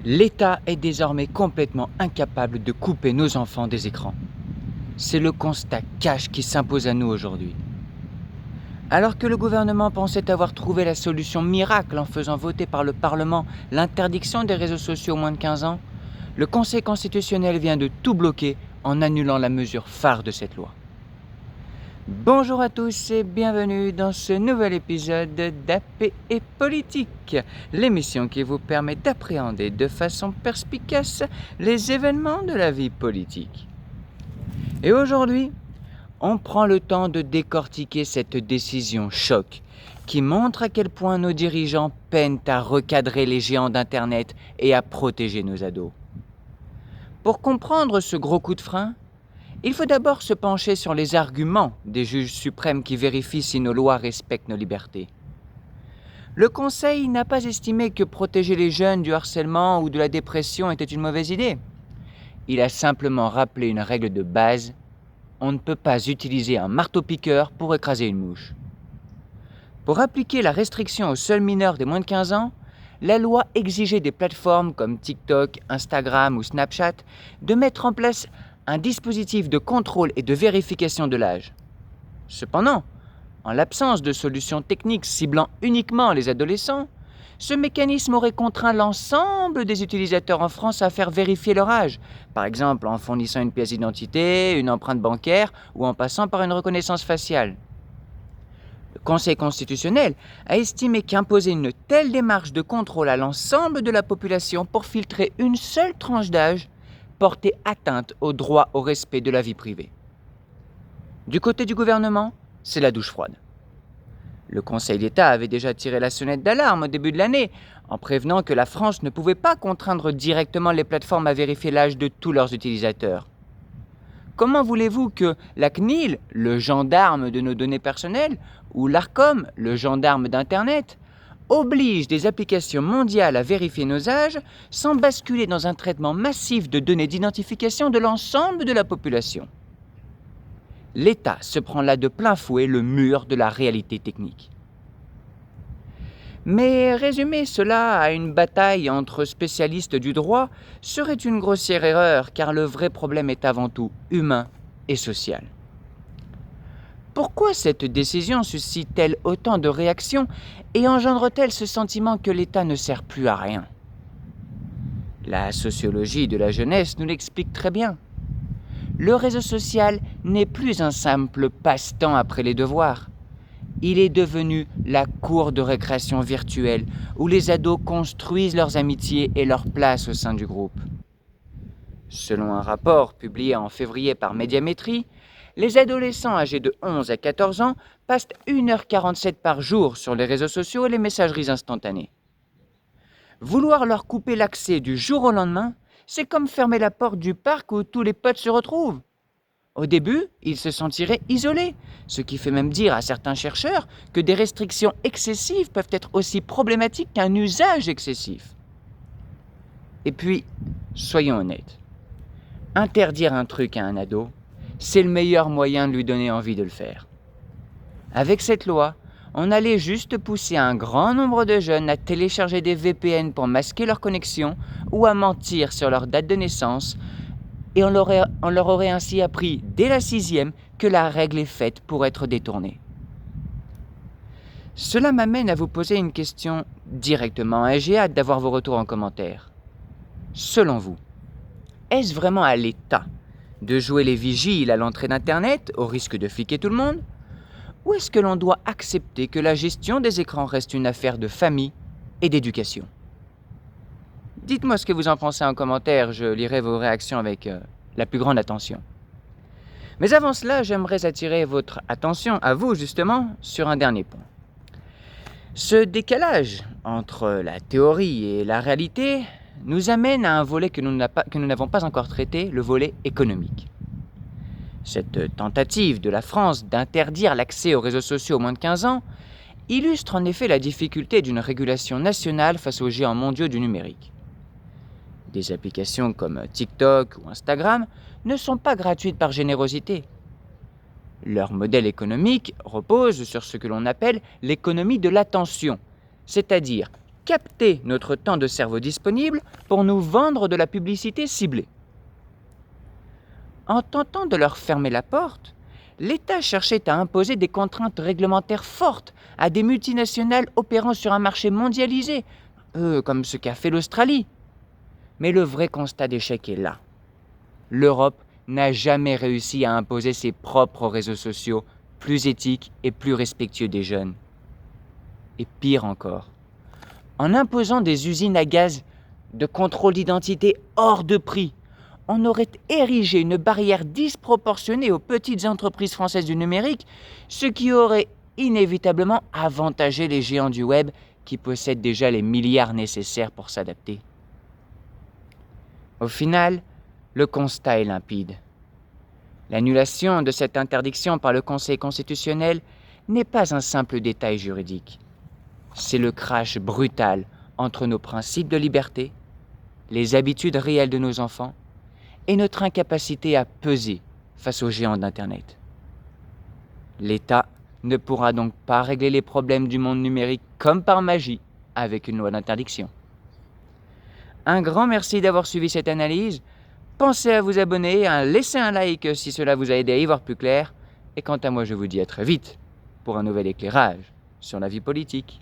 L'État est désormais complètement incapable de couper nos enfants des écrans. C'est le constat cash qui s'impose à nous aujourd'hui. Alors que le gouvernement pensait avoir trouvé la solution miracle en faisant voter par le Parlement l'interdiction des réseaux sociaux aux moins de 15 ans, le Conseil constitutionnel vient de tout bloquer en annulant la mesure phare de cette loi. Bonjour à tous et bienvenue dans ce nouvel épisode d'AP et Politique, l'émission qui vous permet d'appréhender de façon perspicace les événements de la vie politique. Et aujourd'hui, on prend le temps de décortiquer cette décision choc qui montre à quel point nos dirigeants peinent à recadrer les géants d'Internet et à protéger nos ados. Pour comprendre ce gros coup de frein, il faut d'abord se pencher sur les arguments des juges suprêmes qui vérifient si nos lois respectent nos libertés. Le Conseil n'a pas estimé que protéger les jeunes du harcèlement ou de la dépression était une mauvaise idée. Il a simplement rappelé une règle de base: on ne peut pas utiliser un marteau-piqueur pour écraser une mouche. Pour appliquer la restriction aux seuls mineurs des moins de 15 ans, la loi exigeait des plateformes comme TikTok, Instagram ou Snapchat de mettre en place un dispositif de contrôle et de vérification de l'âge. Cependant, en l'absence de solutions techniques ciblant uniquement les adolescents, ce mécanisme aurait contraint l'ensemble des utilisateurs en France à faire vérifier leur âge, par exemple en fournissant une pièce d'identité, une empreinte bancaire ou en passant par une reconnaissance faciale. Le Conseil constitutionnel a estimé qu'imposer une telle démarche de contrôle à l'ensemble de la population pour filtrer une seule tranche d'âge portait atteinte au droit au respect de la vie privée. Du côté du gouvernement, c'est la douche froide. Le Conseil d'État avait déjà tiré la sonnette d'alarme au début de l'année, en prévenant que la France ne pouvait pas contraindre directement les plateformes à vérifier l'âge de tous leurs utilisateurs. Comment voulez-vous que la CNIL, le gendarme de nos données personnelles, ou l'ARCOM, le gendarme d'Internet, oblige des applications mondiales à vérifier nos âges sans basculer dans un traitement massif de données d'identification de l'ensemble de la population? L'État se prend là de plein fouet le mur de la réalité technique. Mais résumer cela à une bataille entre spécialistes du droit serait une grossière erreur, car le vrai problème est avant tout humain et social. Pourquoi cette décision suscite-t-elle autant de réactions et engendre-t-elle ce sentiment que l'État ne sert plus à rien? La sociologie de la jeunesse nous l'explique très bien. Le réseau social n'est plus un simple passe-temps après les devoirs. Il est devenu la cour de récréation virtuelle où les ados construisent leurs amitiés et leur place au sein du groupe. Selon un rapport publié en février par Médiamétrie, les adolescents âgés de 11 à 14 ans passent 1h47 par jour sur les réseaux sociaux et les messageries instantanées. Vouloir leur couper l'accès du jour au lendemain, c'est comme fermer la porte du parc où tous les potes se retrouvent. Au début, ils se sentiraient isolés, ce qui fait même dire à certains chercheurs que des restrictions excessives peuvent être aussi problématiques qu'un usage excessif. Et puis, soyons honnêtes, interdire un truc à un ado, c'est le meilleur moyen de lui donner envie de le faire. Avec cette loi, on allait juste pousser un grand nombre de jeunes à télécharger des VPN pour masquer leur connexion ou à mentir sur leur date de naissance, et on leur aurait ainsi appris dès la 6e que la règle est faite pour être détournée. Cela m'amène à vous poser une question directement et j'ai hâte d'avoir vos retours en commentaire. Selon vous, est-ce vraiment à l'État de jouer les vigiles à l'entrée d'Internet au risque de fliquer tout le monde? Ou est-ce que l'on doit accepter que la gestion des écrans reste une affaire de famille et d'éducation? Dites-moi ce que vous en pensez en commentaire, je lirai vos réactions avec la plus grande attention. Mais avant cela, j'aimerais attirer votre attention, à vous justement, sur un dernier point. Ce décalage entre la théorie et la réalité nous amène à un volet que nous n'avons pas encore traité, le volet économique. Cette tentative de la France d'interdire l'accès aux réseaux sociaux aux moins de 15 ans illustre en effet la difficulté d'une régulation nationale face aux géants mondiaux du numérique. Des applications comme TikTok ou Instagram ne sont pas gratuites par générosité. Leur modèle économique repose sur ce que l'on appelle l'économie de l'attention, c'est-à-dire capter notre temps de cerveau disponible pour nous vendre de la publicité ciblée. En tentant de leur fermer la porte, l'État cherchait à imposer des contraintes réglementaires fortes à des multinationales opérant sur un marché mondialisé, comme ce qu'a fait l'Australie. Mais le vrai constat d'échec est là. L'Europe n'a jamais réussi à imposer ses propres réseaux sociaux plus éthiques et plus respectueux des jeunes. Et pire encore, en imposant des usines à gaz de contrôle d'identité hors de prix, on aurait érigé une barrière disproportionnée aux petites entreprises françaises du numérique, ce qui aurait inévitablement avantagé les géants du web qui possèdent déjà les milliards nécessaires pour s'adapter. Au final, le constat est limpide. L'annulation de cette interdiction par le Conseil constitutionnel n'est pas un simple détail juridique. C'est le crash brutal entre nos principes de liberté, les habitudes réelles de nos enfants et notre incapacité à peser face aux géants d'Internet. L'État ne pourra donc pas régler les problèmes du monde numérique comme par magie avec une loi d'interdiction. Un grand merci d'avoir suivi cette analyse. Pensez à vous abonner, à laisser un like si cela vous a aidé à y voir plus clair. Et quant à moi, je vous dis à très vite pour un nouvel éclairage sur la vie politique.